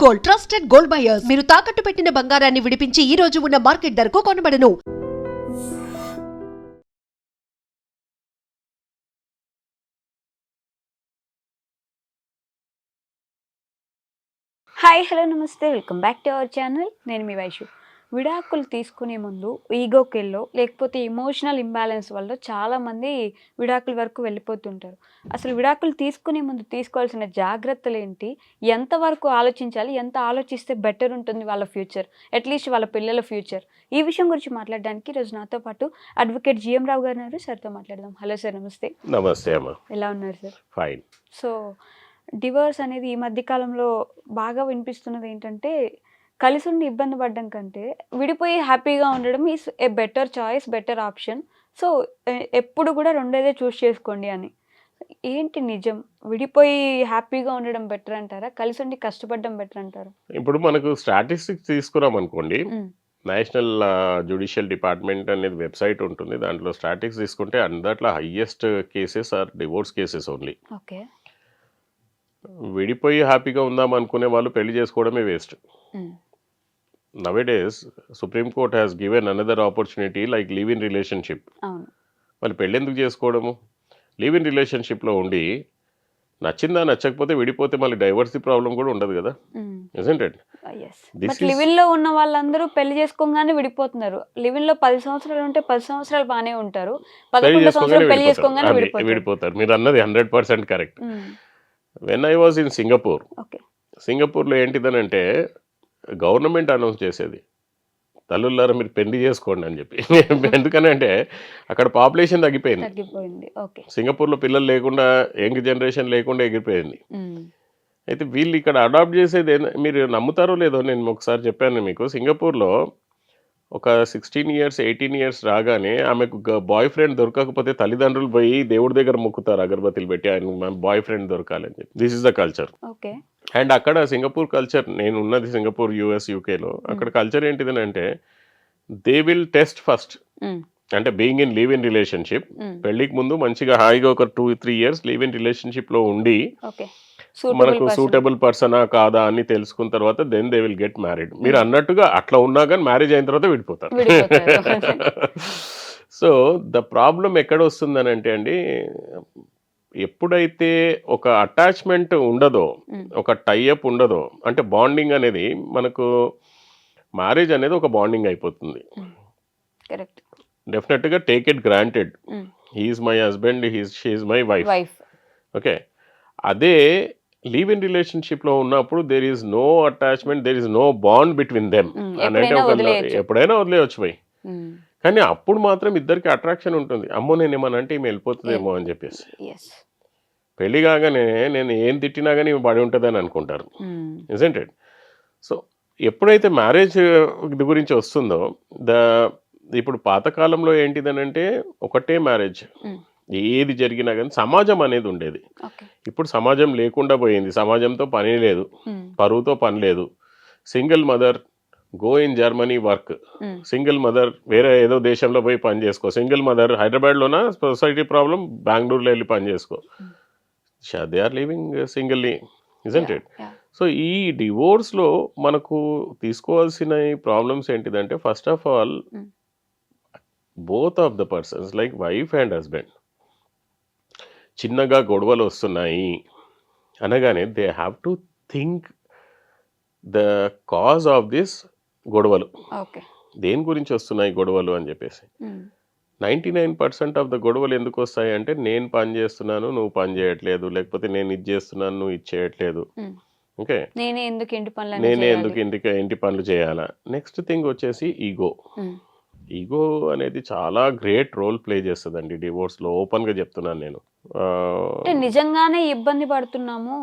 Gold, trusted gold buyers. మీరు తాకట్టు పెట్టిన బంగారాన్ని విడిపించి ఈ రోజు ఉన్న మార్కెట్ ధరకు కొనబడను. హాయ్ హలో నమస్తే, welcome back to our channel. నేను మీ వైషు. విడాకులు తీసుకునే ముందు ఈగోకెళ్ళో లేకపోతే ఎమోషనల్ ఇంబ్యాలెన్స్ వల్ల చాలామంది విడాకుల వరకు వెళ్ళిపోతుంటారు. అసలు విడాకులు తీసుకునే ముందు తీసుకోవాల్సిన జాగ్రత్తలు ఏంటి, ఎంతవరకు ఆలోచించాలి, ఎంత ఆలోచిస్తే బెటర్ ఉంటుంది వాళ్ళ ఫ్యూచర్, అట్లీస్ట్ వాళ్ళ పిల్లల ఫ్యూచర్, ఈ విషయం గురించి మాట్లాడడానికి ఈరోజు నాతో పాటు అడ్వకేట్ జిఎం రావు గారు ఉన్నారు. సార్తో మాట్లాడదాం. హలో సార్, నమస్తే. నమస్తే అమ్మా. ఎలా ఉన్నారు సార్? ఫైన్. సో డివోర్స్ అనేది ఈ మధ్య కాలంలో బాగా వినిపిస్తున్నది ఏంటంటే, కలిసి ఉండి ఇబ్బంది పడడం కంటే విడిపోయి హ్యాపీగా ఉండడం is a better choice, better option. So ఎప్పుడు కూడా రెండేదే చూస్ చేసుకోండి అని. ఏంటి నిజం? విడిపోయి హ్యాపీగా ఉండడం బెటర్ అంటారా, కలిసి ఉండి కష్టపడడం బెటర్ అంటారా? ఇప్పుడు మనకు స్టాటిస్టిక్స్ తీసుకున్నాం అనుకోండి, నేషనల్ జ్యుడిషియల్ డిపార్ట్మెంట్ అనేది వెబ్సైట్ ఉంటుంది. దాంట్లో స్టాటిస్టిక్స్ తీసుకుంటే అందట్లో highest cases are divorce cases only. Okay. విడిపోయి హ్యాపీగా ఉందాం అనుకునే వాళ్ళు పెళ్లి చేసుకోవడమే waste. Nowadays Supreme Court has given another opportunity like live in relationship. వాళ్ళు పెళ్ళి ఎందుకు చేసుకోవడము? లివ్ ఇన్ రిలేషన్షిప్లో ఉండి నచ్చిందా నచ్చకపోతే విడిపోతే మళ్ళీ డైవర్సీ ప్రాబ్లం కూడా ఉండదు కదా. Isn't it? లివిన్ లో ఉన్న వాళ్ళందరూ పెళ్లి చేసుకోగానే విడిపోతున్నారు. లివిన్ లో 10 సంవత్సరాలు ఉంటే 10 సంవత్సరాలు బాగానే ఉంటారు, 11 సంవత్సరాలు పెళ్లి చేసుకోగానే విడిపోతారు. మీరు అన్నది 100% correct. When I was in Singapore, సింగపూర్లో ఏంటిదనంటే గవర్నమెంట్ అనౌన్స్ చేసేది, తల్లులారా మీరు పెళ్లి చేసుకోండి అని చెప్పి. ఎందుకనంటే అక్కడ పాపులేషన్ తగ్గిపోయింది. సింగపూర్లో పిల్లలు లేకుండా, యంగ్ జనరేషన్ లేకుండా ఎగిరిపోయింది. అయితే వీళ్ళు ఇక్కడ అడాప్ట్ చేసేది మీరు నమ్ముతారో లేదో, నేను ఒకసారి చెప్పాను మీకు. సింగపూర్లో ఒక 16 ఇయర్స్ 18 ఇయర్స్ రాగానే ఆమెకు బాయ్ ఫ్రెండ్ దొరకకపోతే తల్లిదండ్రులు పోయి దేవుడి దగ్గర మొక్కుతారు అగరబత్తిలు పెట్టి, ఆయన బాయ్ ఫ్రెండ్ దొరకాలని చెప్పి. This is the culture. And అక్కడ సింగపూర్ కల్చర్, నేను ఉన్నది సింగపూర్ US UKలో, అక్కడ కల్చర్ ఏంటిదని అంటే దే విల్ టెస్ట్ ఫస్ట్. అంటే being in live in relationship, పెళ్లికి ముందు మంచిగా హాయిగా ఒక 2-3 ఇయర్స్ లివ్ ఇన్ రిలేషన్షిప్లో ఉండి మనకు సూటబుల్ పర్సనా కాదా అని తెలుసుకున్న తర్వాత then they will get married. మీరు అన్నట్టుగా అట్లా ఉన్నా కానీ మ్యారేజ్ అయిన తర్వాత విడిపోతారు. సో ద ప్రాబ్లం ఎక్కడ వస్తుందని అంటే అండి, ఎప్పుడైతే ఒక అటాచ్మెంట్ ఉండదో, ఒక టైఅప్ ఉండదో, అంటే బాండింగ్ అనేది మనకు, మ్యారేజ్ అనేది ఒక బాండింగ్ అయిపోతుంది. డెఫినెట్గా take it granted, he is my husband, she is my wife. Okay. అదే లివ్ ఇన్ రిలేషన్షిప్లో ఉన్నప్పుడు there is no attachment, there is no bond between them అని అంటే ఎప్పుడైనా వదిలేయచ్చు పోయి. కానీ అప్పుడు మాత్రం ఇద్దరికి అట్రాక్షన్ ఉంటుంది. అమ్మో నేను ఏమన్నా అంటే ఈమె వెళ్ళిపోతుందేమో అని చెప్పేసి. పెళ్లి కాగానే నేను ఏం తిట్టినా కానీ పడి ఉంటుంది అని అనుకుంటారు. Isn't it? సో ఎప్పుడైతే మ్యారేజ్ గురించి వస్తుందో, ఇప్పుడు పాతకాలంలో ఏంటిదనంటే ఒకటే మ్యారేజ్, ఏది జరిగినా కానీ సమాజం అనేది ఉండేది. ఇప్పుడు సమాజం లేకుండా పోయింది. సమాజంతో పని లేదు, పరువుతో పని లేదు. Single mother go in Germany work, single mother వేరే ఏదో దేశంలో పోయి పని చేసుకో, సింగిల్ మదర్ హైదరాబాద్లోన సొసైటీ ప్రాబ్లం, బెంగళూరులో వెళ్ళి పని చేసుకో. They are living singly, isn't it? So ఈ డివోర్స్లో మనకు తీసుకోవాల్సిన ప్రాబ్లమ్స్ ఏంటిదంటే, first of all both of the persons like wife and husband చిన్నగా గొడవలు వస్తున్నాయి అనగానే they have to think the cause of this గొడవలు, దేని గురించి వస్తున్నాయి గొడవలు అని చెప్పేసి. 99% ఆఫ్ ద గొడవలు ఎందుకు వస్తాయి అంటే, నేను పని చేస్తున్నాను నువ్వు పని చేయట్లేదు, లేకపోతే నేను ఇది చేస్తున్నాను నువ్వు ఇది చేయట్లేదు. ఓకే, నేనే ఎందుకు ఇంటి పనులు చేయాలా. నెక్స్ట్ థింగ్ వచ్చేసి ఈగో. ఈగో అనేది చాలా గ్రేట్ రోల్ ప్లే చేస్తుందండి డివోర్స్లో. ఓపెన్గా చెప్తున్నాను నేను. నిజంగానే ఇబ్బంది పడుతున్నాము.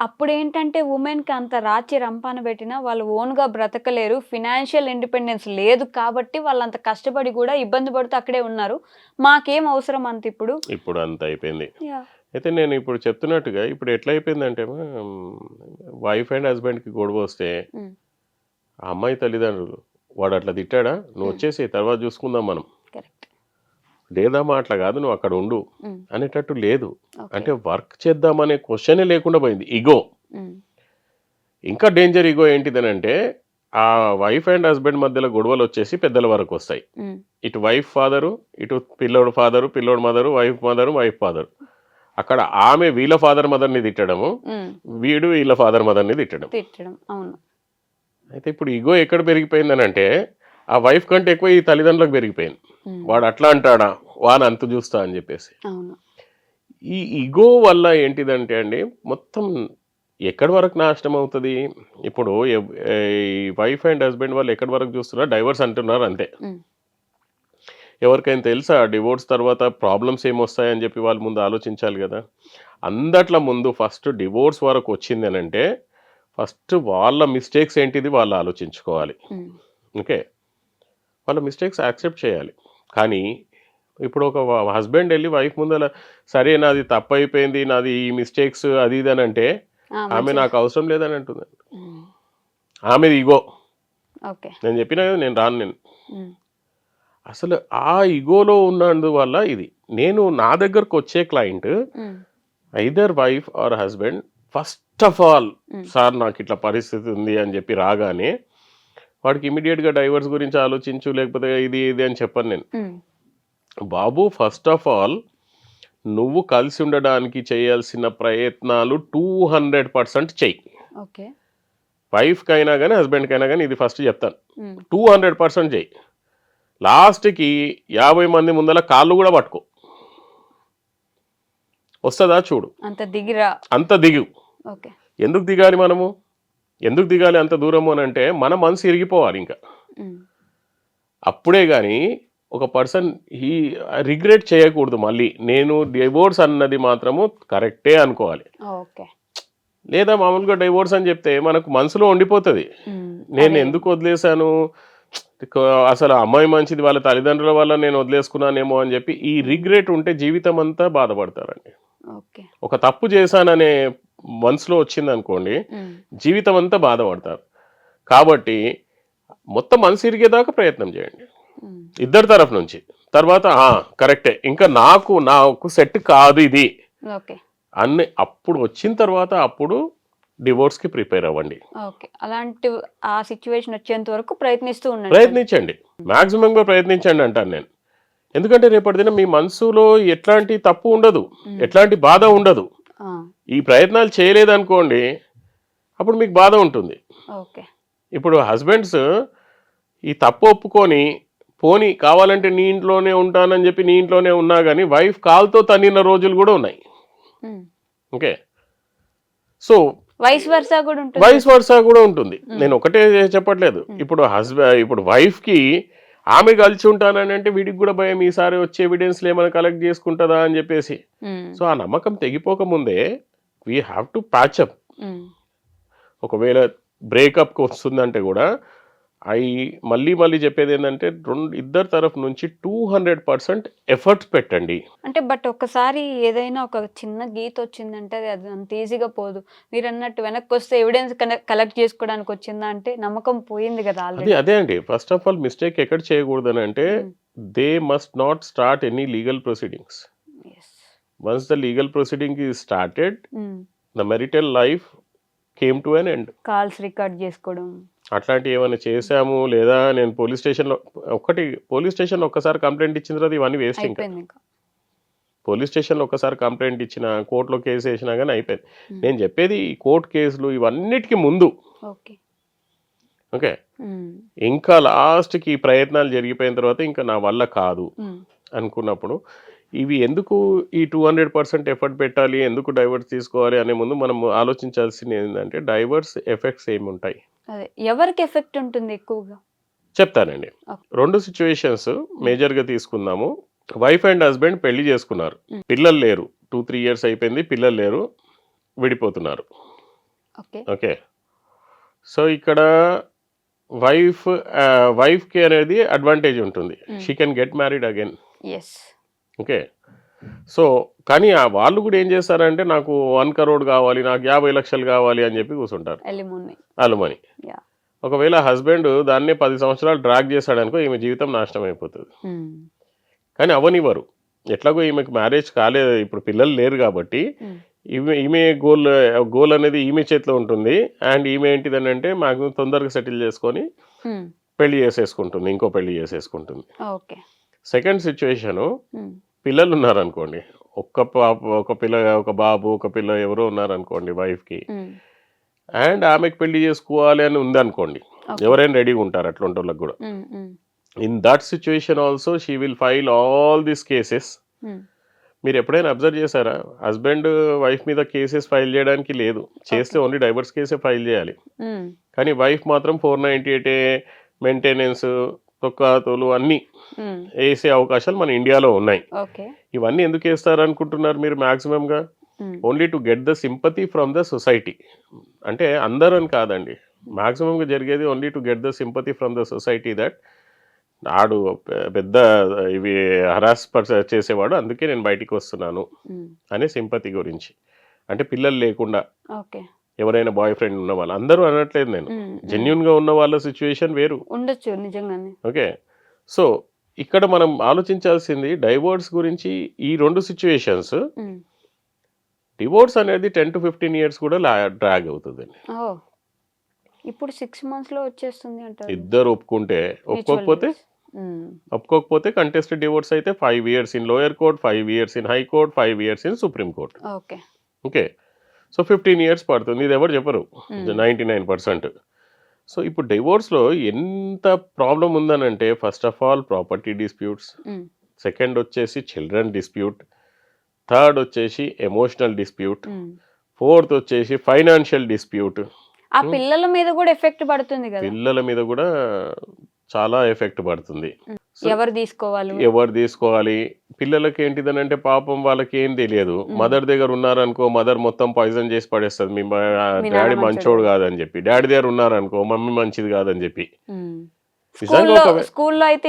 అప్పుడు ఏంటంటే ఉమెన్కి అంత రాచి రంపాన పెట్టినా వాళ్ళు ఓన్గా బ్రతకలేరు, ఫినాన్షియల్ ఇండిపెండెన్స్ లేదు కాబట్టి వాళ్ళు అంత కష్టపడి కూడా ఇబ్బంది పడుతూ అక్కడే ఉన్నారు. మాకేం అవసరం అంత ఇప్పుడు అంత అయిపోయింది. అయితే నేను ఇప్పుడు చెప్తున్నట్టుగా ఇప్పుడు ఎట్లా అయిపోయిందంటే, వైఫ్ అండ్ హస్బెండ్కి గొడవ వస్తే ఆ అమ్మాయి తల్లిదండ్రులు, వాడు అట్లా తిట్టాడా, నువ్వు వచ్చేసి తర్వాత చూసుకుందాం మనం, లేదమ్మా అట్లా కాదు నువ్వు అక్కడ ఉండు అనేటట్టు లేదు. అంటే వర్క్ చేద్దామనే క్వశ్చనే లేకుండా పోయింది. ఈగో. ఇంకా డేంజర్ ఈగో ఏంటిదనంటే ఆ వైఫ్ అండ్ హస్బెండ్ మధ్యలో గొడవలు వచ్చేసి పెద్దల వరకు వస్తాయి. ఇటు వైఫ్ ఫాదరు, ఇటు పిల్లోడు ఫాదరు, పిల్లోడు మదరు, వైఫ్ ఫాదరు. అక్కడ ఆమె వీళ్ళ ఫాదర్ మదర్ని తిట్టడము, వీడు వీళ్ళ ఫాదర్ మదర్ని తిట్టడం. అవును. అయితే ఇప్పుడు ఈగో ఎక్కడ పెరిగిపోయిందని అంటే ఆ వైఫ్ కంటే ఎక్కువ ఈ తల్లిదండ్రులకు పెరిగిపోయింది. వాడు అట్లా అంటాడా, వాని అంతు చూస్తా అని చెప్పేసి. ఈ ఈగో వల్ల ఏంటిదంటే అండి మొత్తం ఎక్కడి వరకు నాశనం అవుతుంది. ఇప్పుడు ఈ వైఫ్ అండ్ హస్బెండ్ వాళ్ళు ఎక్కడి వరకు చూస్తున్నారు, డైవర్స్ అంటున్నారు అంతే. ఎవరికైనా తెలుసా డివోర్స్ తర్వాత ప్రాబ్లమ్స్ ఏమొస్తాయని చెప్పి వాళ్ళు ముందు ఆలోచించాలి కదా. అందట్ల ముందు ఫస్ట్ డివోర్స్ వరకు వచ్చింది అని అంటే ఫస్ట్ వాళ్ళ మిస్టేక్స్ ఏంటిది వాళ్ళు ఆలోచించుకోవాలి. ఓకే, వాళ్ళ మిస్టేక్స్ యాక్సెప్ట్ చేయాలి. కానీ ఇప్పుడు ఒక హస్బెండ్ వెళ్ళి వైఫ్ ముందర సరే నాది తప్పు అయిపోయింది, నాది ఈ మిస్టేక్స్ అది ఇది అని అంటే ఆమె నాకు అవసరం లేదని అంటుంది. ఆమెది ఈగో. నేను చెప్పినా కదా నేను రాను. నేను అసలు ఆ ఈగోలో ఉన్నందువల్ల ఇది. నేను నా దగ్గరకు వచ్చే client either wife or husband first of all sir నాకు ఇట్లా పరిస్థితి ఉంది అని చెప్పి రాగానే వాడికి ఇమీడియట్గా డైవర్స్ గురించి ఆలోచించు లేకపోతే ఇది ఇది అని చెప్పను నేను. బాబు ఫస్ట్ ఆఫ్ ఆల్ నువ్వు కలిసి ఉండడానికి చేయాల్సిన ప్రయత్నాలు 200% చెయ్యి. వైఫ్కి అయినా కానీ హస్బెండ్కి అయినా కానీ ఇది ఫస్ట్ చెప్తాను, 200% చెయ్యి. లాస్ట్కి 50 మంది ముందర కాళ్ళు కూడా పట్టుకో, వస్తుందా చూడు. అంత దిగు. ఎందుకు దిగాలి మనము, ఎందుకు దిగాలి అంత దూరము అని అంటే మన మనసు ఇరిగిపోవాలి ఇంకా. అప్పుడే కానీ ఒక పర్సన్ ఈ రిగ్రెట్ చేయకూడదు. మళ్ళీ నేను డివోర్స్ అన్నది మాత్రము కరెక్టే అనుకోవాలి. లేదా మామూలుగా డివోర్స్ అని చెప్తే మనకు మనసులో ఉండిపోతుంది, నేను ఎందుకు వదిలేశాను, అసలు అమ్మాయి మంచిది, వాళ్ళ తల్లిదండ్రుల వల్ల నేను వదిలేసుకున్నానేమో అని చెప్పి ఈ రిగ్రెట్ ఉంటే జీవితం అంతా బాధపడతారండి. ఒక తప్పు చేశాననే మనసులో వచ్చింది అనుకోండి జీవితం అంతా బాధపడతారు. కాబట్టి మొత్తం మనసు ఇరిగేదాకా ప్రయత్నం చేయండి ఇద్దరి తరఫు నుంచి. తర్వాత కరెక్టే, ఇంకా నాకు సెట్ కాదు ఇది అన్ని అప్పుడు వచ్చిన తర్వాత అప్పుడు డివోర్స్కి ప్రిపేర్ అవ్వండి. అలాంటి ఆ సిచ్యువేషన్ వచ్చేంత వరకు ప్రయత్నించండి, మ్యాక్సిమంగా ప్రయత్నించండి అంటాను నేను. ఎందుకంటే రేపటి దిన మీ మనసులో ఎట్లాంటి తప్పు ఉండదు, ఎట్లాంటి బాధ ఉండదు. ఈ ప్రయత్నాలు చేయలేదనుకోండి అప్పుడు మీకు బాధ ఉంటుంది. ఇప్పుడు హస్బెండ్స్ ఈ తప్పు ఒప్పుకొని పోని కావాలంటే నీ ఇంట్లోనే ఉంటానని చెప్పి నీ ఇంట్లోనే ఉన్నా కానీ వైఫ్ కాల్తో తన్నిన రోజులు కూడా ఉన్నాయి. ఓకే, సో వైస్ వర్సా కూడా ఉంటుంది. నేను ఒకటే చెప్పట్లేదు. ఇప్పుడు వైఫ్కి ఆమె కలిసి ఉంటానని అంటే వీడికి కూడా భయం, ఈసారి వచ్చే ఎవిడెన్స్లు ఏమైనా కలెక్ట్ చేసుకుంటుందా అని చెప్పేసి. సో ఆ నమ్మకం తెగిపోకముందే వీ హ్యావ్ టు ప్యాచప్. ఒకవేళ బ్రేకప్కి వస్తుందంటే కూడా మళ్ళీ చెప్పేది ఏంటంటే ఇద్దరు తరఫు నుంచి 200% ఎఫర్ట్స్ పెట్టండి. అంటే బట్ ఒకసారి ఏదైనా ఒక చిన్న గీత వచ్చిందంటే అది అంత ఈజీగా పోదు. మీరు అన్నట్టు వెనక్కి వస్తే ఎవిడెన్స్ కలెక్ట్ చేసుకోవడానికి వచ్చిందా అంటే నమ్మకం పోయింది కదా. అదే అండి, ఫస్ట్ ఆఫ్ ఆల్ మిస్టేక్ ఎక్కడ చేయకూడదని అంటే they must not start any legal proceedings. Once the legal proceeding is started the marital life came to an end. Calls record చేసుకోవడం అట్లాంటివి ఏమైనా చేశాము లేదా నేను పోలీస్ స్టేషన్లో ఒక్కసారి కంప్లైంట్ ఇచ్చిన తర్వాత ఇవన్నీ వేస్ట్. ఇంకా పోలీస్ స్టేషన్లో ఒక్కసారి కంప్లైంట్ ఇచ్చిన, కోర్టులో కేసు వేసినా కానీ అయిపోయింది. నేను చెప్పేది ఈ కోర్టు కేసులు ఇవన్నిటికీ ముందు. ఓకే, ఇంకా లాస్ట్కి ప్రయత్నాలు జరిగిపోయిన తర్వాత ఇంకా నా వల్ల కాదు అనుకున్నప్పుడు ఇవి ఎందుకు ఈ 200% ఎఫర్ట్ పెట్టాలి, ఎందుకు డైవర్స్ తీసుకోవాలి అనే ముందు మనం ఆలోచించాల్సింది ఏంటంటే డైవర్స్ ఎఫెక్ట్స్ ఏమి ఉంటాయి, ఎవరికి ఎఫెక్ట్ ఉంటుంది ఎక్కువగా చెప్తానండి. 2 సిచ్యువేషన్స్ మేజర్గా తీసుకుందాము. వైఫ్ అండ్ హస్బెండ్ పెళ్లి చేసుకున్నారు, పిల్లలు లేరు, 2-3 years అయిపోయింది, పిల్లలు లేరు, విడిపోతున్నారు. ఓకే, సో ఇక్కడ వైఫ్కి అనేది అడ్వాంటేజ్ ఉంటుంది, she can get married again. Okay, so కానీ వాళ్ళు కూడా ఏం చేస్తారంటే నాకు 1 crore కావాలి, నాకు 50 లక్షలు కావాలి అని చెప్పి కూర్చుంటారు, అలుమని. ఒకవేళ హస్బెండ్ దాన్నే 10 సంవత్సరాలు డ్రాగ్ చేశాడు అనుకో ఈమె జీవితం నాశనం అయిపోతుంది. కానీ అవనివ్వరు, ఎట్లాగో ఈమెకు మ్యారేజ్ కాలేదు, ఇప్పుడు పిల్లలు లేరు కాబట్టి ఈమె గోల్ అనేది ఈమె చేతిలో ఉంటుంది. అండ్ ఈమె ఏంటిదని అంటే మాక్సిమం తొందరగా సెటిల్ చేసుకొని పెళ్లి చేసేసుకుంటుంది, ఇంకో పెళ్లి చేసేసుకుంటుంది. ఓకే. సెకండ్ సిచ్యువేషను, పిల్లలు ఉన్నారనుకోండి, ఒక బాబు ఒక పిల్ల ఎవరో ఉన్నారనుకోండి వైఫ్కి, అండ్ ఆమెకు పెళ్లి చేసుకోవాలి అని ఉందనుకోండి, ఎవరైనా రెడీగా ఉంటారు అట్లాంటి వాళ్ళకి కూడా. In that situation also she will file all these cases. మీరు ఎప్పుడైనా అబ్జర్వ్ చేశారా, హస్బెండ్ వైఫ్ మీద కేసెస్ ఫైల్ చేయడానికి లేదు, చేస్తే ఓన్లీ డైవర్స్ కేసే ఫైల్ చేయాలి. కానీ వైఫ్ మాత్రం 498 మెయింటెనెన్స్, తొక్కాతోలు అన్నీ వేసే అవకాశాలు మన ఇండియాలో ఉన్నాయి. ఇవన్నీ ఎందుకు వేస్తారు అనుకుంటున్నారు మీరు మ్యాక్సిమంగా? Only to get the sympathy from the society. అంటే అందరూ అని కాదండి, మ్యాక్సిమంగా జరిగేది only to get the sympathy from the society that ఆడు పెద్ద ఇవి హరాస్ చేసేవాడు, అందుకే నేను బయటికి వస్తున్నాను అనే సింపతి గురించి. అంటే పిల్లలు లేకుండా ఎవరైనా బాయ్ ఫ్రెండ్ ఉన్న వాళ్ళు అందరూ అనట్లేదు నేను, జెన్యున్గా ఉన్న వాళ్ళ సిచ్యువేషన్ వేరు ఉండొచ్చు నిజంగానే. ఓకే. సో ఇక్కడ మనం ఆలోచించాల్సింది డైవోర్స్ గురించి. ఈ రెండు సిచ్యువేషన్స్, డివోర్స్ అనేది 10 to 15 years కూడా డ్రాగ్ అవుతుంది. ఇప్పుడు 6 months లో వచ్చేస్తుంది అంటారు. ఇద్దరు ఒప్పుకోకపోతే కంటెస్టెడ్ డివోర్స్ అయితే 5 years in lower court, 5 years in high court, 5 years in supreme court. Okay. So 15 years పడుతుంది. ఇది ఎవరు చెప్పరు 99%. సో ఇప్పుడు డివోర్స్లో ఎంత ప్రాబ్లం ఉందనంటే, first of all property disputes, second వచ్చేసి చిల్డ్రన్ డిస్ప్యూట్, థర్డ్ వచ్చేసి ఎమోషనల్ డిస్ప్యూట్, ఫోర్త్ వచ్చేసి ఫైనాన్షియల్ డిస్ప్యూట్. ఆ పిల్లల మీద కూడా ఎఫెక్ట్ పడుతుంది కదా. పిల్లల మీద కూడా చాలా ఎఫెక్ట్ పడుతుంది. ఎవరు తీసుకోవాలి పిల్లలకి ఏంటిదని అంటే, పాపం వాళ్ళకి ఏం తెలియదు. మదర్ దగ్గర ఉన్నారనుకో, మదర్ మొత్తం పాయిజన్ చేసి పడేస్తుంది, మీ డాడీ మంచోడు కాదని చెప్పి. డాడీ దగ్గర ఉన్నారనుకో, మమ్మీ మంచిది కాదని చెప్పి. స్కూల్లో అయితే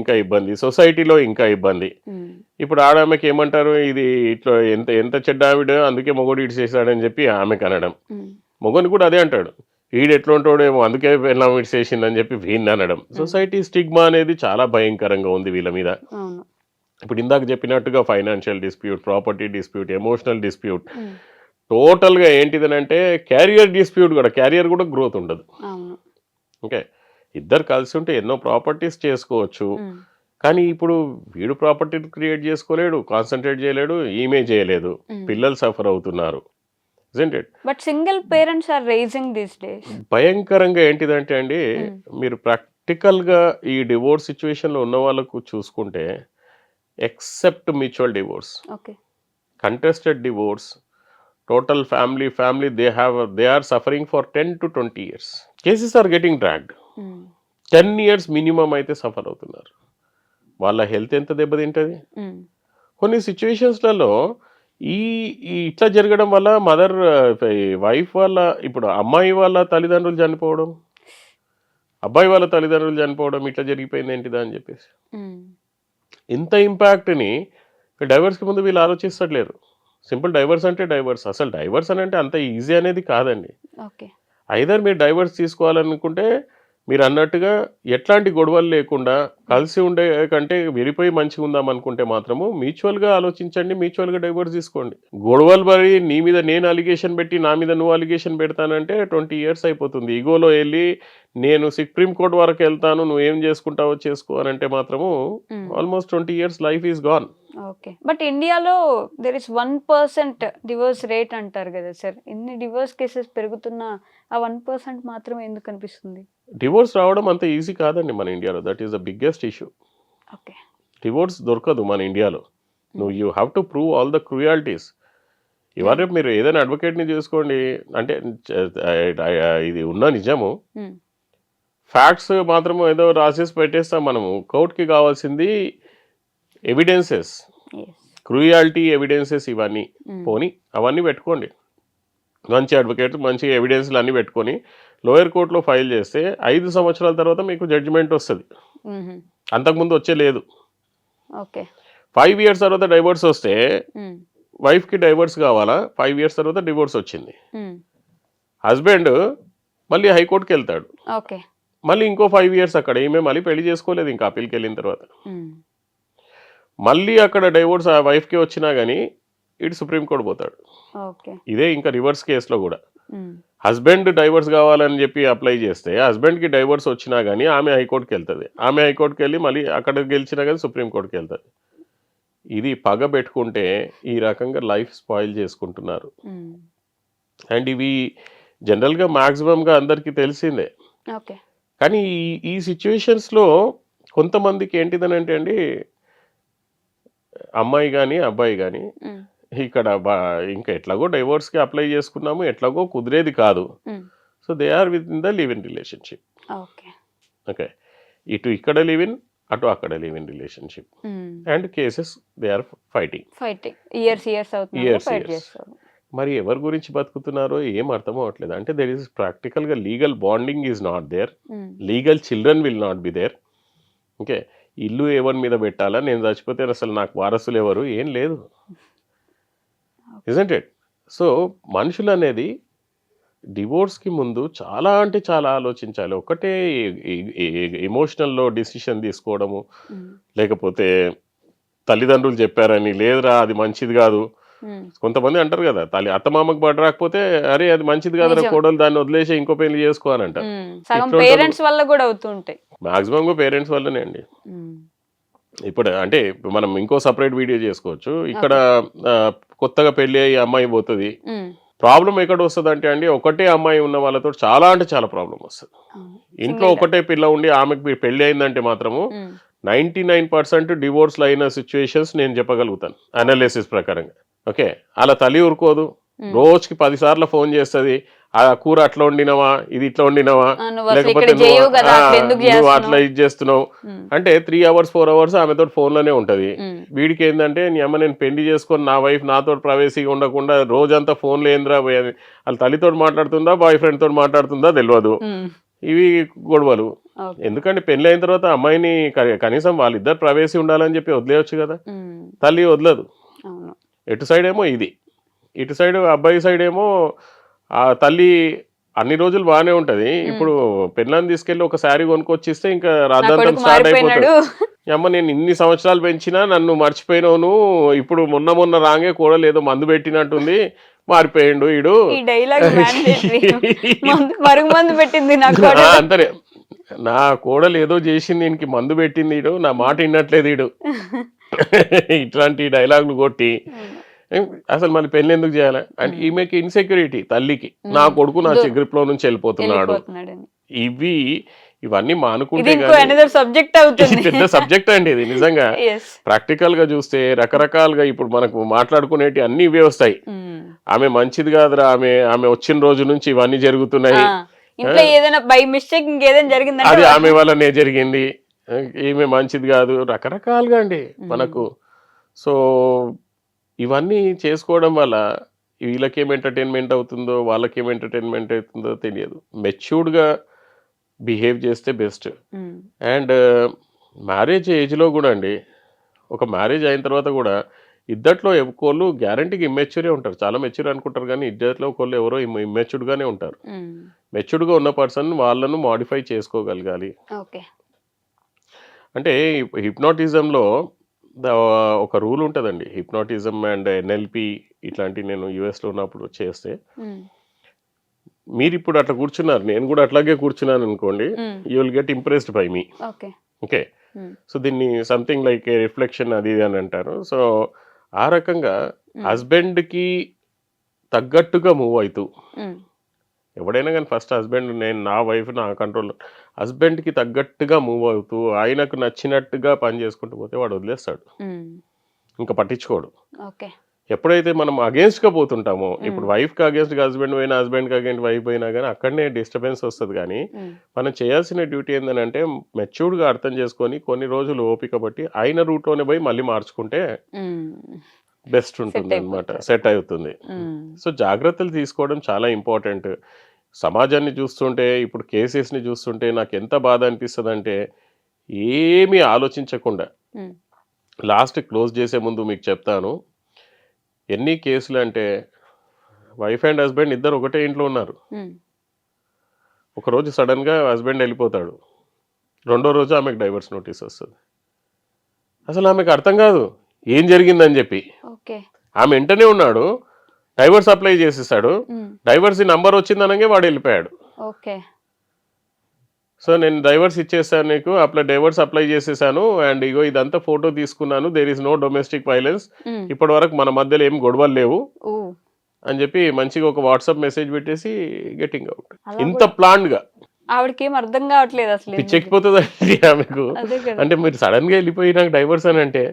ఇంకా ఇబ్బంది, సొసైటీలో ఇంకా ఇబ్బంది. ఇప్పుడు ఆమెకి ఏమంటారు, ఇది ఇట్లా ఎంత చెడ్డ ఆవిడ, అందుకే మొగోడు ఇటు చేశాడని చెప్పి ఆమెకు అనడం. మొగోని కూడా అదే అంటాడు, వీడు ఎట్లుంటాడేమో అందుకే పెళ్ళాం ఇటు చేసిందని చెప్పి వీడిని అనడం. సొసైటీ స్టిగ్మా అనేది చాలా భయంకరంగా ఉంది వీళ్ళ మీద. ఇప్పుడు ఇందాక చెప్పినట్టుగా financial dispute, property dispute, emotional dispute, టోటల్గా ఏంటిదనంటే క్యారియర్ డిస్ప్యూట్ కూడా. క్యారియర్ కూడా గ్రోత్ ఉండదు. ఓకే, ఇద్దరు కలిసి ఉంటే ఎన్నో ప్రాపర్టీస్ చేసుకోవచ్చు. కానీ ఇప్పుడు వీడు ప్రాపర్టీ క్రియేట్ చేసుకోలేడు, కాన్సన్ట్రేట్ చేయలేడు, ఈమె చేయలేదు, పిల్లలు సఫర్ అవుతున్నారు. But single parents are raising this days. భయంకరంగా ఏంటిదంటే అండి, మీరు ప్రాక్టికల్గా ఈ డివోర్స్ సిచ్యువేషన్లో ఉన్న వాళ్ళకు చూసుకుంటే, except mutual divorce, contested divorce, total family they are suffering for 10 to 20 years. Cases are getting dragged. 10 years minimum అయితే సఫర్ అవుతున్నారు. వాళ్ళ హెల్త్ ఎంత దెబ్బతింటుంది. కొన్ని సిచ్యువేషన్స్లలో ఇట్లా జరగడం వల్ల వైఫ్ వాళ్ళ, ఇప్పుడు అమ్మాయి వాళ్ళ తల్లిదండ్రులు చనిపోవడం, అబ్బాయి వాళ్ళ తల్లిదండ్రులు చనిపోవడం, ఇట్లా జరిగిపోయింది ఏంటిదా అని చెప్పేసి. ఇంత ఇంపాక్ట్ని డైవర్స్కి ముందు వీళ్ళు ఆలోచిస్తలేరు. సింపుల్ డైవర్స్ అంటే డైవర్స్, అసలు డైవర్స్ అని అంటే అంత ఈజీ అనేది కాదండి. ఐదర్ మీరు డైవర్స్ తీసుకోవాలనుకుంటే, మీరు అన్నట్టుగా ఎట్లాంటి గొడవలు లేకుండా కలిసి ఉండే కంటే విడిపోయి మంచిగా ఉందాం అనుకుంటే మాత్రము మ్యూచువల్గా ఆలోచించండి, మ్యూచువల్గా డైవర్స్ తీసుకోండి. గొడవలు పడి నీ మీద నేను అలిగేషన్ పెట్టి నా మీద నువ్వు అలిగేషన్ పెడతానంటే 20 years అయిపోతుంది. ఈగోలో వెళ్ళి నేను సుప్రీం కోర్ట్ వరకు వెళ్తాను, నువ్వు ఏం చేసుకుంటావో చేసుకో అని అంటే మాత్రము almost 20 years life is gone. Okay, but ఇండియాలో దెర్ ఇస్ 1% డివోర్స్ రేట్ అంటారు కదా సార్. ఇన్ని డివోర్స్ కేసెస్ పెరుగుతున్న ఆ 1% మాత్రమే ఎందుకు అనిపిస్తుంది? డివోర్స్ రావడం అంత ఈజీ కాదండి మన ఇండియాలో. That is the biggest issue. Okay, divorce దొరకదు మన ఇండియాలో. You have to prove all the cruelties. ఇవాళ మీరు ఏదైనా అడ్వకేట్ని చూసుకోండి, అంటే ఇది ఉన్న నిజము, ఫ్యాక్ట్స్ మాత్రం ఏదో రాసేసి పెట్టేస్తాం మనము. కోర్టుకి కావాల్సింది ఎవిడెన్సెస్, క్రూయాలిటీ ఎవిడెన్సెస్, ఇవన్నీ పోని అవన్నీ పెట్టుకోండి. మంచి అడ్వకేట్ మంచి ఎవిడెన్స్లు అన్నీ పెట్టుకొని లోయర్ కోర్టులో ఫైల్ చేస్తే 5 సంవత్సరాల తర్వాత మీకు జడ్జిమెంట్ వస్తుంది. అంతకుముందు వచ్చే లేదు. 5 years తర్వాత డైవోర్స్ వస్తే వైఫ్కి డైవోర్స్ కావాలా, 5 years తర్వాత డివోర్స్ వచ్చింది, హస్బెండ్ మళ్ళీ హైకోర్టుకి వెళ్తాడు, మళ్ళీ ఇంకో 5 years అక్కడ. ఈమె మళ్ళీ పెళ్లి చేసుకోలేదు ఇంకా అప్పీల్కి వెళ్ళిన తర్వాత. మళ్ళీ అక్కడ డైవోర్స్ ఆ వైఫ్కి వచ్చినా కానీ ఇటు సుప్రీంకోర్టు పోతాడు. ఓకే. ఇదే ఇంకా రివర్స్ కేసులో కూడా హస్బెండ్ డైవర్స్ కావాలని చెప్పి అప్లై చేస్తే హస్బెండ్కి డైవర్స్ వచ్చినా కానీ ఆమె హైకోర్టుకి వెళ్తుంది. ఆమె హైకోర్టుకి వెళ్ళి మళ్ళీ అక్కడ గెలిచినా కానీ సుప్రీంకోర్టుకి వెళ్తుంది. ఇది పగ పెట్టుకుంటే ఈ రకంగా లైఫ్ స్పాయిల్ చేసుకుంటున్నారు. అండ్ ఇవి జనరల్గా మ్యాక్సిమంగా అందరికీ తెలిసిందే. ఓకే. కానీ ఈ సిచ్యువేషన్స్లో కొంతమందికి ఏంటిదనంటే అండి, అమ్మాయి కానీ అబ్బాయి కానీ ఇక్కడ ఇంకా ఎట్లాగో డైవోర్స్కి అప్లై చేసుకున్నాము, ఎట్లాగో కుదిరేది కాదు. So they are within the live in relationship. Okay, ఇటు ఇక్కడ లివ్ ఇన్, అటు అక్కడ live in relationship. And cases they are fighting years. మరి ఎవరి గురించి బతుకుతున్నారో ఏం అర్థం అవ్వట్లేదు. అంటే దెర్ ఈస్ ప్రాక్టికల్గా legal bonding is not there, legal children will not be there. Okay, ఇల్లు ఎవరి మీద పెట్టాలా, నేను చచ్చిపోతే అసలు నాకు వారసులు ఎవరు, ఏం లేదు. Isn't it? సో మనుషులు అనేది డివోర్స్కి ముందు చాలా అంటే చాలా ఆలోచించాలి. ఒకటే ఎమోషనల్లో డిసిషన్ తీసుకోవడము, లేకపోతే తల్లిదండ్రులు చెప్పారని, లేదురా అది మంచిది కాదు. కొంతమంది అంటారు కదా, అత్తమామకు బడి రాకపోతే అరే అది మంచిది కాదురా కోడలు, దాన్ని వదిలేసి ఇంకో పెళ్లి చేసుకో అని అంటారు. పేరెంట్స్ వల్ల కూడా అవుతుంటాయి, మాక్సిమం పేరెంట్స్ వల్లనే అండి. ఇప్పుడు అంటే మనం ఇంకో సపరేట్ వీడియో చేసుకోవచ్చు. ఇక్కడ కొత్తగా పెళ్లి అయ్యి అమ్మాయి పోతుంది, ప్రాబ్లం ఎక్కడ వస్తుంది అంటే అండి, ఒకటే అమ్మాయి ఉన్న వాళ్ళతో చాలా అంటే చాలా ప్రాబ్లం వస్తుంది. ఇంట్లో ఒకటే పిల్ల ఉండి ఆమెకు పెళ్లి అయిందంటే మాత్రము 99% డివోర్స్లు అయిన సిచ్యువేషన్స్ నేను చెప్పగలుగుతాను అనాలిసిస్ ప్రకారంగా. ఓకే, అలా తల్లి ఊరుకోదు, రోజుకి 10 సార్లు ఫోన్ చేస్తుంది, ఆ కూర అట్లా వండినవా, ఇది ఇట్లా వండినవా, లేకపోతే నువ్వు అట్లా ఇది చేస్తున్నావు అంటే 3 hours 4 hours ఆమెతో ఫోన్లోనే ఉంటది. వీడికి ఏంటంటే నీ అమ్మ నేను పెళ్లి చేసుకొని నా వైఫ్ నాతో ప్రైవసీగా ఉండకుండా రోజంతా ఫోన్లో ఏంద్రా, వాళ్ళ తల్లితో మాట్లాడుతుందా బాయ్ ఫ్రెండ్ తోటి మాట్లాడుతుందా తెలియదు. ఇవి గొడవలు. ఎందుకంటే పెళ్లి అయిన తర్వాత అమ్మాయిని కనీసం వాళ్ళిద్దరు ప్రైవసీ ఉండాలని చెప్పి వదిలేయచ్చు కదా, తల్లి వదలదు. ఎటు సైడ్ ఏమో ఇది, ఇటు సైడ్ అబ్బాయి సైడ్ ఏమో ఆ తల్లి అన్ని రోజులు బాగానే ఉంటది. ఇప్పుడు పెళ్ళాన్ని తీసుకెళ్లి ఒక శారీ కొనుక్కొచ్చిస్తే ఇంకా రాద్దాంతం స్టార్ట్ అయిపోతాడు. అమ్మ నేను ఇన్ని సంవత్సరాలు పెంచినా నన్ను మర్చిపోయినావు, ఇప్పుడు మొన్న రాంగే కూడా ఏదో మందు పెట్టినట్టుంది, మారిపోయిండు ఈడు. అంతనే నా కోడలు ఏదో చేసింది, దీనికి మందు పెట్టింది ఈడు, నా మాట వినట్లేదు ఈడు. ఇట్లాంటి డైలాగులు కొట్టి అసలు మళ్ళీ పెళ్లి ఎందుకు చేయాలి అంటే ఈమెకి ఇన్సెక్యూరిటీ, తల్లికి నా కొడుకు నా గ్రిప్ లో నుంచి వెళ్ళిపోతున్నాడు. ఇవన్నీ మానుకుంటే పెద్ద సబ్జెక్ట్ అండి ఇది. నిజంగా ప్రాక్టికల్ గా చూస్తే రకరకాలుగా ఇప్పుడు మనకు మాట్లాడుకునేటి అన్ని ఇవే వస్తాయి. ఆమె మంచిది కాదురా, ఆమె వచ్చిన రోజు నుంచి ఇవన్నీ జరుగుతున్నాయి, అది ఆమె వల్లనే జరిగింది, ఈమె మంచిది కాదు, రకరకాలుగా అండి మనకు. సో ఇవన్నీ చేసుకోవడం వల్ల వీళ్ళకేం ఎంటర్టైన్మెంట్ అవుతుందో వాళ్ళకేం ఎంటర్టైన్మెంట్ అవుతుందో తెలియదు. మెచ్యూర్డ్గా బిహేవ్ చేస్తే బెస్ట్. అండ్ మ్యారేజ్ ఏజ్లో కూడా అండి, ఒక మ్యారేజ్ అయిన తర్వాత కూడా ఇద్దట్లో ఒకళ్ళు గ్యారంటీకి ఇమ్మెచ్యూరే ఉంటారు. చాలా మెచ్యూర్ అనుకుంటారు కానీ ఇద్దట్లో ఒకళ్ళు ఎవరో ఇమ్మెచ్యూర్డ్గానే ఉంటారు. మెచ్యూర్డ్గా ఉన్న పర్సన్ వాళ్ళను మాడిఫై చేసుకోగలగాలి. అంటే హిప్నాటిజంలో ఒక రూల్ ఉంటుందండి, హిప్నాటిజం అండ్ ఎన్ఎల్పి ఇట్లాంటి నేను యుఎస్లో ఉన్నప్పుడు చేస్తే, మీరు ఇప్పుడు అట్లా కూర్చున్నారు, నేను కూడా అట్లాగే కూర్చున్నాను అనుకోండి, you will get impressed by me. Okay, so దీన్ని సంథింగ్ లైక్ ఏ రిఫ్లెక్షన్ అది ఇది అని అంటారు. సో ఆ రకంగా హస్బెండ్కి తగ్గట్టుగా మూవ్ అవుతూ, ఎవడైనా కానీ ఫస్ట్ హస్బెండ్, నేను నా వైఫ్ నా కంట్రోల్, హస్బెండ్కి తగ్గట్టుగా మూవ్ అవుతూ ఆయనకు నచ్చినట్టుగా పని చేసుకుంటూ పోతే వాడు వదిలేస్తాడు, ఇంకా పట్టించుకోడు. ఎప్పుడైతే మనం అగేన్స్ట్గా పోతుంటామో, ఇప్పుడు వైఫ్కి అగేన్స్ట్గా హస్బెండ్ పోయినా, హస్బెండ్కి అగేన్స్ట్ వైఫ్ పోయినా కానీ అక్కడనే డిస్టర్బెన్స్ వస్తుంది. కానీ మనం చేయాల్సిన డ్యూటీ ఏంటంటే మెచ్యూర్డ్గా అర్థం చేసుకొని కొన్ని రోజులు ఓపిక బట్టి ఆయన రూట్లోనే పోయి మళ్ళీ మార్చుకుంటే బెస్ట్ ఉంటుంది అనమాట, సెట్ అవుతుంది. సో జాగ్రత్తలు తీసుకోవడం చాలా ఇంపార్టెంట్. సమాజాన్ని చూస్తుంటే, ఇప్పుడు కేసెస్ని చూస్తుంటే నాకు ఎంత బాధ అనిపిస్తుంది అంటే, ఏమీ ఆలోచించకుండా లాస్ట్ క్లోజ్ చేసే ముందు మీకు చెప్తాను, ఎన్ని కేసులు అంటే వైఫ్ అండ్ హస్బెండ్ ఇద్దరు ఒకటే ఇంట్లో ఉన్నారు, ఒకరోజు సడన్గా హస్బెండ్ వెళ్ళిపోతాడు, రెండో రోజు ఆమెకు డైవర్స్ నోటీస్ వస్తుంది. అసలు ఆమెకు అర్థం కాదు ఏం జరిగిందని చెప్పి. ఆమె వెంటనే ఉన్నాడు, డైవర్స్ అప్లై చేసేసాడు. డైవర్స్ నంబర్ వచ్చిందనగా వాడు వెళ్ళిపోయాడు. ఓకే. సో నేను డైవర్స్ ఇచ్చేసాను నీకు, డైవర్స్ అప్లై చేసేసాను, అండ్ ఇగో ఇదంతా ఫోటో తీసుకున్నాను, there is no domestic violence, ఇప్పటి వరకు మన మధ్యలో ఏం గొడవలు లేవు అని చెప్పి మంచిగా ఒక వాట్సాప్ మెసేజ్ పెట్టేసి గెటింగ్ అవుట్. ఇంత ప్లాన్డ్ గా ఆవిడకి ఏం అర్థం కావట్లేదు అసలు. పిచ్చెక్కిపోతుంది ఆమెకు. అంటే మీరు సడన్ గా వెళ్ళిపోయి నాకు డైవర్స్ అని అంటే,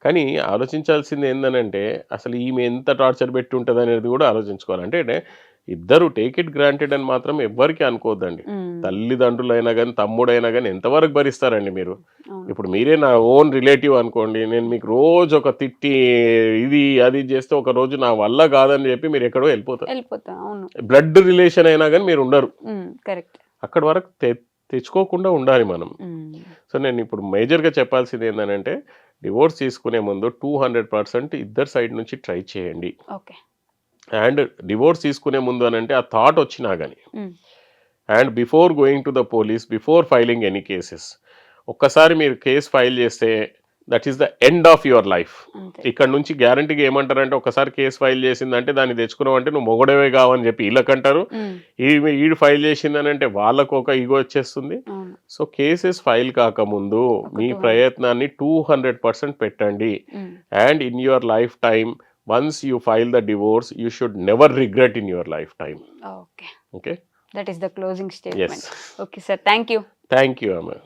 కానీ ఆలోచించాల్సింది ఏందనంటే అసలు ఈమె ఎంత టార్చర్ పెట్టి ఉంటుంది అనేది కూడా ఆలోచించుకోవాలి. అంటే ఇద్దరు టేక్ ఇట్ గ్రాంటెడ్ అని మాత్రం ఎవ్వరికి అనుకోవద్దండి. తల్లిదండ్రులైనా కానీ తమ్ముడైనా కానీ ఎంతవరకు భరిస్తారండి మీరు? ఇప్పుడు మీరే నా ఓన్ రిలేటివ్ అనుకోండి, నేను మీకు రోజు ఒక తిట్టి ఇది అది చేస్తే ఒక రోజు నా వల్ల కాదని చెప్పి మీరు ఎక్కడో వెళ్ళిపోతారు. బ్లడ్ రిలేషన్ అయినా కానీ మీరు ఉండరు. కరెక్ట్. అక్కడ వరకు తెచ్చుకోకుండా ఉండాలి మనం. సో నేను ఇప్పుడు మేజర్గా చెప్పాల్సింది ఏంటంటే డివోర్స్ తీసుకునే ముందు 200% ఇద్దరు సైడ్ నుంచి ట్రై చేయండి. ఓకే. అండ్ డివోర్స్ తీసుకునే ముందు అని అంటే ఆ థాట్ వచ్చినా కానీ, and before going to the police, before filing any cases, ఒక్కసారి మీరు కేసు ఫైల్ చేస్తే that is the end of your life. ఇక్కడ నుంచి గ్యారంటీగా ఏమంటారంటే ఒకసారి కేసు ఫైల్ చేసిందంటే దాన్ని తెచ్చుకున్నావు అంటే నువ్వు మొగడవే కావని చెప్పి వీళ్ళకంటారు. ఈడు ఫైల్ చేసిందని అంటే వాళ్ళకు ఒక ఈగో వచ్చేస్తుంది. సో కేసెస్ ఫైల్ కాకముందు మీ ప్రయత్నాన్ని 200% పెట్టండి. And in your life time, once you file the divorce, you should never regret in your lifetime. Okay. That is the closing statement. Yes. Okay, sir. Thank you. Thank you, Amma.